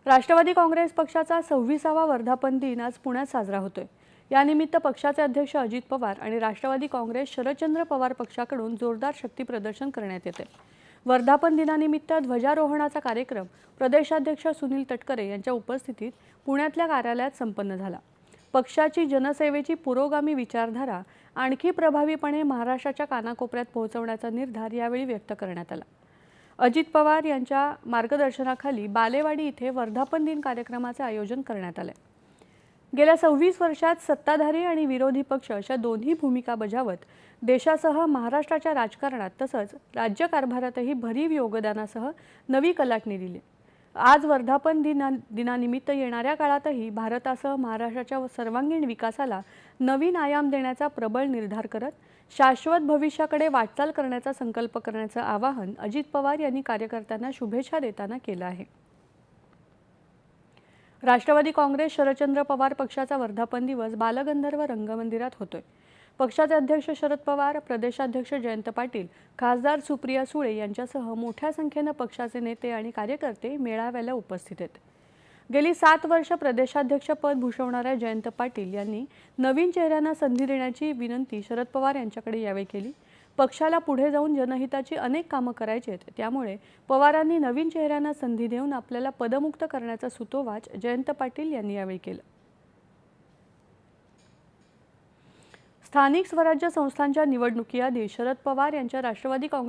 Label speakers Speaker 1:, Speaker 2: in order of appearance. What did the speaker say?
Speaker 1: राष्ट्रवादी काँग्रेस पक्षाचा 26वा वर्धापन दिन आज पुण्यात साजरा होतोय। यानिमित्त पक्षाचे अध्यक्ष अजित पवार आणि राष्ट्रवादी काँग्रेस शरदचंद्र पवार पक्षाकडून जोरदार शक्ती प्रदर्शन करण्यात येते। वर्धापन दिनानिमित्त ध्वजारोहणाचा कार्यक्रम प्रदेशाध्यक्ष सुनील तटकरे यांच्या उपस्थितीत पुण्यातल्या कार्यालयात संपन्न झाला। पक्षाची जनसेवेची पुरोगामी विचारधारा आणखी प्रभावीपणे महाराष्ट्राच्या कानाकोपऱ्यात पोहोचवण्याचा निर्धार यावेळी व्यक्त करण्यात आला। अजित पवार यांच्या मार्गदर्शनाखाली बालेवाडी इथे वर्धापन दिन कार्यक्रमाचे आयोजन करण्यात आले। गेल्या 26 वर्षात सत्ताधारी आणि विरोधी पक्ष अशा दोन्ही भूमिका बजावत देशासह महाराष्ट्राच्या राजकारणात तसंच राज्यकारभारातही भरीव योगदानासह नवी कलाटणी दिली। आज वर्धापन दिनानिमित्त येणाऱ्या काळातही भारतासह महाराष्ट्राच्या सर्वांगीण विकासाला नवीन आयाम देण्याचा प्रबळ निर्धार करत शाश्वत भविष्याकडे वाटचाल करण्याचा संकल्प करण्याचं आवाहन अजित पवार यांनी कार्यकर्त्यांना शुभेच्छा देताना केलं आहे। राष्ट्रवादी काँग्रेस शरदचंद्र पवार पक्षाचा वर्धापन दिवस बालगंधर्व रंगमंदिरात होतोय। पक्षाचे अध्यक्ष शरद पवार, प्रदेशाध्यक्ष जयंत पाटील, खासदार सुप्रिया सुळे यांच्यासह मोठ्या संख्येने पक्षाचे नेते आणि कार्यकर्ते मेळाव्याला उपस्थित आहेत। गेली 7 वर्ष प्रदेशाध्यक्ष पद भूषवणाऱ्या जयंत पाटील यांनी नवीन चेहऱ्यांना संधी देण्याची विनंती शरद पवार यांच्याकडे यावेळी केली। पक्षाला पुढे जाऊन जनहिताची अनेक कामं करायची आहेत, त्यामुळे पवारांनी नवीन चेहऱ्यांना संधी देऊन आपल्याला पदमुक्त करण्याचा सुतोवाच जयंत पाटील यांनी यावेळी केला। स्थानिक स्वराज्य संस्थांच्या निवडणुकीआधी शरद पवार यांच्या राष्ट्रवादी काँग्रेस